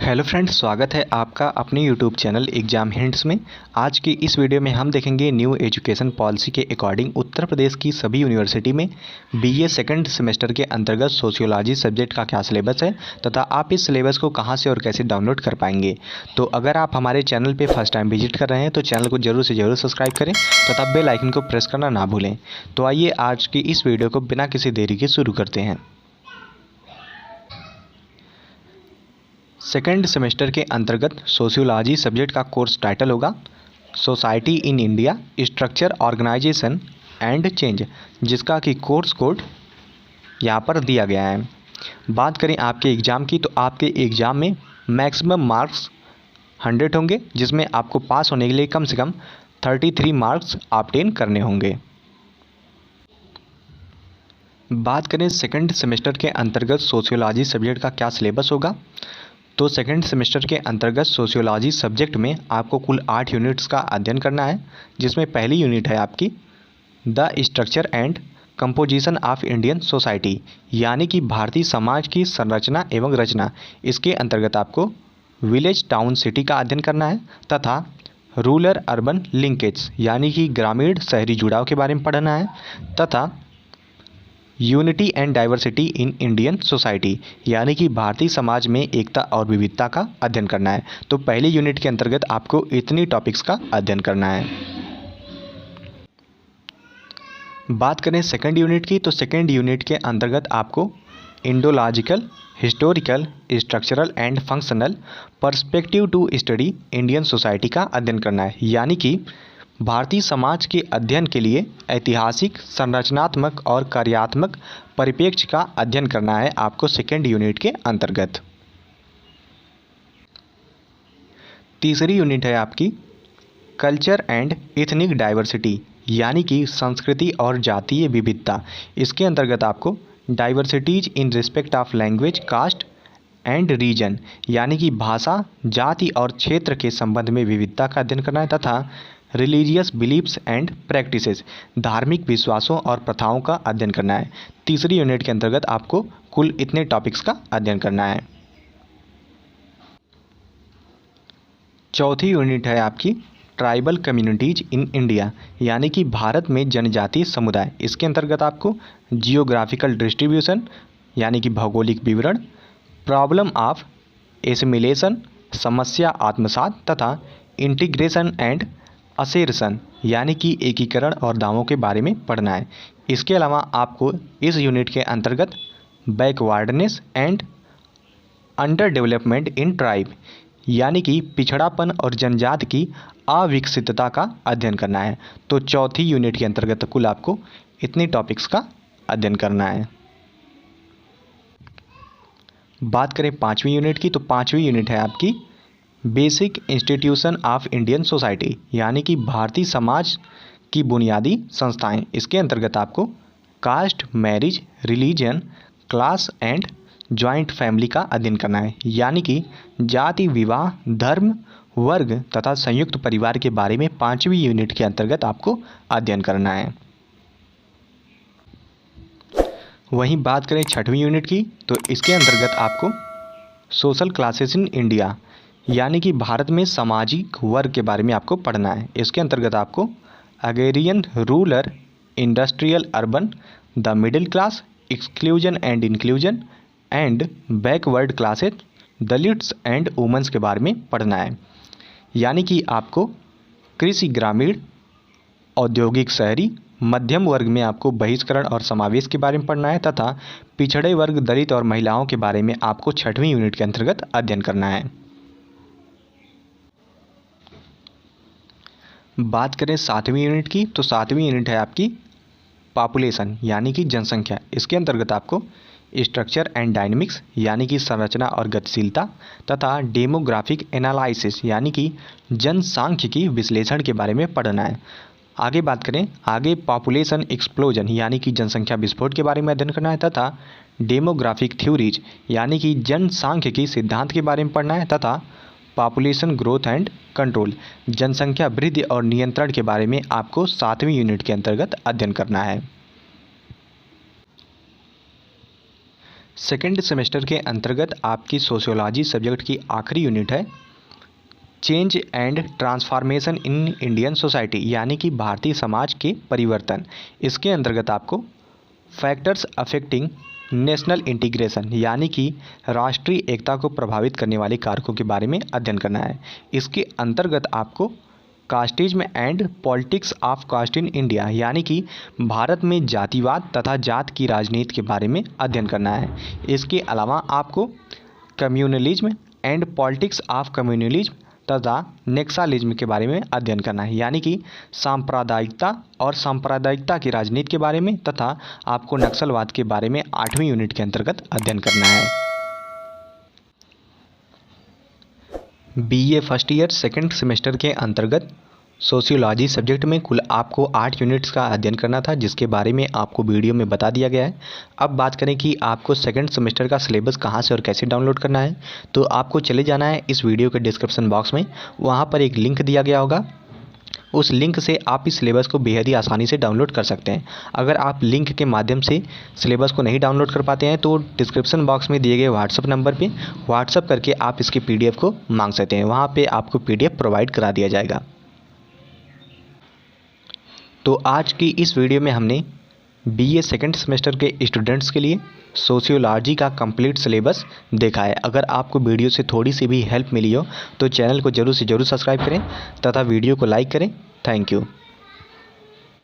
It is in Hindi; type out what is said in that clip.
हेलो फ्रेंड्स, स्वागत है आपका अपने यूट्यूब चैनल एग्ज़ाम हिंट्स में। आज की इस वीडियो में हम देखेंगे न्यू एजुकेशन पॉलिसी के अकॉर्डिंग उत्तर प्रदेश की सभी यूनिवर्सिटी में बीए सेकंड सेमेस्टर के अंतर्गत सोशियोलॉजी सब्जेक्ट का क्या सिलेबस है तथा आप इस सिलेबस को कहां से और कैसे डाउनलोड कर पाएंगे। तो अगर आप हमारे चैनल पर फर्स्ट टाइम विजिट कर रहे हैं तो चैनल को जरूर से ज़रूर सब्सक्राइब करें तथा बेल आइकन को प्रेस करना ना भूलें। तो आइए आज की इस वीडियो को बिना किसी देरी के शुरू करते हैं। सेकेंड सेमेस्टर के अंतर्गत सोशियोलॉजी सब्जेक्ट का कोर्स टाइटल होगा society in India, structure, organisation and change, जिसका कि कोर्स कोड यहाँ पर दिया गया है। बात करें आपके एग्ज़ाम की, तो आपके एग्ज़ाम में मैक्सिमम मार्क्स 100 होंगे, जिसमें आपको पास होने के लिए कम से कम 33 मार्क्स ऑब्टेन करने होंगे। बात करें सेकेंड सेमेस्टर के अंतर्गत सोशियोलॉजी सब्जेक्ट का क्या सिलेबस होगा, तो सेकेंड सेमेस्टर के अंतर्गत सोशियोलॉजी सब्जेक्ट में आपको कुल 8 यूनिट्स का अध्ययन करना है, जिसमें पहली यूनिट है आपकी the structure and composition of Indian society, यानी कि भारतीय समाज की संरचना एवं रचना। इसके अंतर्गत आपको विलेज टाउन सिटी का अध्ययन करना है तथा रूरल अर्बन लिंकेज, यानी कि ग्रामीण शहरी जुड़ाव के बारे में पढ़ना है तथा unity and diversity in Indian society, यानी कि भारतीय समाज में एकता और विविधता का अध्ययन करना है। तो पहली यूनिट के अंतर्गत आपको इतनी टॉपिक्स का अध्ययन करना है। बात करें सेकंड यूनिट की, तो सेकंड यूनिट के अंतर्गत आपको indological, historical, structural and functional perspective to study Indian society का अध्ययन करना है, यानी कि भारतीय समाज के अध्ययन के लिए ऐतिहासिक, संरचनात्मक और कार्यात्मक परिप्रेक्ष्य का अध्ययन करना है आपको सेकेंड यूनिट के अंतर्गत। तीसरी यूनिट है आपकी कल्चर एंड एथनिक डाइवर्सिटी, यानी कि संस्कृति और जातीय विविधता। इसके अंतर्गत आपको diversities in respect of language, caste and region, यानी कि भाषा, जाति और क्षेत्र के संबंध में विविधता का अध्ययन करना है तथा रिलीजियस बिलीफ्स एंड प्रैक्टिसेस, धार्मिक विश्वासों और प्रथाओं का अध्ययन करना है। तीसरी यूनिट के अंतर्गत आपको कुल इतने टॉपिक्स का अध्ययन करना है। चौथी यूनिट है आपकी ट्राइबल कम्युनिटीज इन इंडिया, यानी कि भारत में जनजातीय समुदाय। इसके अंतर्गत आपको जियोग्राफिकल डिस्ट्रीब्यूशन, यानी कि भौगोलिक विवरण, प्रॉब्लम ऑफ एसिमिलेशन, समस्या आत्मसात तथा इंटीग्रेशन एंड असेरसन, यानी कि एकीकरण और दावों के बारे में पढ़ना है। इसके अलावा आपको इस यूनिट के अंतर्गत backwardness and under development in tribe, यानी कि पिछड़ापन और जनजाति की अविकसितता का अध्ययन करना है। तो चौथी यूनिट के अंतर्गत कुल आपको इतने टॉपिक्स का अध्ययन करना है। बात करें पाँचवीं यूनिट की, तो पाँचवीं यूनिट है आपकी basic institution of Indian society, यानी कि भारतीय समाज की बुनियादी संस्थाएं। इसके अंतर्गत आपको caste, marriage, religion, class and joint family का अध्ययन करना है, यानी कि जाति, विवाह, धर्म, वर्ग तथा संयुक्त परिवार के बारे में पाँचवीं यूनिट के अंतर्गत आपको अध्ययन करना है। वहीं बात करें छठवीं यूनिट की, तो इसके अंतर्गत आपको सोशल क्लासेस इन इंडिया, यानी कि भारत में सामाजिक वर्ग के बारे में आपको पढ़ना है। इसके अंतर्गत आपको agrarian, rural, industrial, urban, the middle class, exclusion and inclusion and backward classes, dalits and womens के बारे में पढ़ना है, यानी कि आपको कृषि, ग्रामीण, औद्योगिक, शहरी, मध्यम वर्ग में आपको बहिष्करण और समावेश के बारे में पढ़ना है तथा पिछड़े वर्ग, दलित और महिलाओं के बारे में आपको छठवीं यूनिट के अंतर्गत अध्ययन करना है। बात करें सातवीं यूनिट की, तो सातवीं यूनिट है आपकी पॉपुलेशन, यानी कि जनसंख्या। इसके अंतर्गत आपको स्ट्रक्चर एंड डायनेमिक्स, यानी कि संरचना और गतिशीलता तथा डेमोग्राफिक एनालिसिस, यानी कि जनसांख्यिकी विश्लेषण के बारे में पढ़ना है। आगे बात करें, आगे पॉपुलेशन एक्सप्लोजन, यानी कि जनसंख्या विस्फोट के बारे में अध्ययन करना है तथा डेमोग्राफिक थ्योरीज, यानी कि जनसांख्यिकी सिद्धांत के बारे में पढ़ना है तथा पॉपुलेशन ग्रोथ एंड कंट्रोल, जनसंख्या वृद्धि और नियंत्रण के बारे में आपको सातवीं यूनिट के अंतर्गत अध्ययन करना है। सेकेंड सेमेस्टर के अंतर्गत आपकी सोशियोलॉजी सब्जेक्ट की आखिरी यूनिट है change and transformation in Indian society, यानी कि भारतीय समाज के परिवर्तन। इसके अंतर्गत आपको फैक्टर्स अफेक्टिंग नेशनल इंटीग्रेशन, यानी कि राष्ट्रीय एकता को प्रभावित करने वाले कारकों के बारे में अध्ययन करना है। इसके अंतर्गत आपको casteism and politics of caste in India, यानी कि भारत में जातिवाद तथा जात की राजनीति के बारे में अध्ययन करना है। इसके अलावा आपको communalism and politics of communalism तथा नेक्सलिज्म के बारे में अध्ययन करना है, यानी कि सांप्रदायिकता और सांप्रदायिकता की राजनीति के बारे में तथा आपको नक्सलवाद के बारे में 8वीं यूनिट के अंतर्गत अध्ययन करना है। BA first year second semester के अंतर्गत सोशियोलॉजी सब्जेक्ट में कुल आपको 8 यूनिट्स का अध्ययन करना था, जिसके बारे में आपको वीडियो में बता दिया गया है। अब बात करें कि आपको सेकंड सेमेस्टर का सिलेबस कहां से और कैसे डाउनलोड करना है, तो आपको चले जाना है इस वीडियो के डिस्क्रिप्शन बॉक्स में। वहां पर एक लिंक दिया गया होगा, उस लिंक से आप इस सिलेबस को बेहद ही आसानी से डाउनलोड कर सकते हैं। अगर आप लिंक के माध्यम से सिलेबस को नहीं डाउनलोड कर पाते हैं तो डिस्क्रिप्शन बॉक्स में दिए गए व्हाट्सअप नंबर पे व्हाट्सअप करके आप इसकी PDF को मांग सकते हैं, वहाँ पे आपको PDF प्रोवाइड करा दिया जाएगा। तो आज की इस वीडियो में हमने BA सेकंड सेमेस्टर के स्टूडेंट्स के लिए सोशियोलॉजी का कंप्लीट सिलेबस देखा है। अगर आपको वीडियो से थोड़ी सी भी हेल्प मिली हो तो चैनल को जरूर से जरूर सब्सक्राइब करें तथा वीडियो को लाइक करें। Thank you.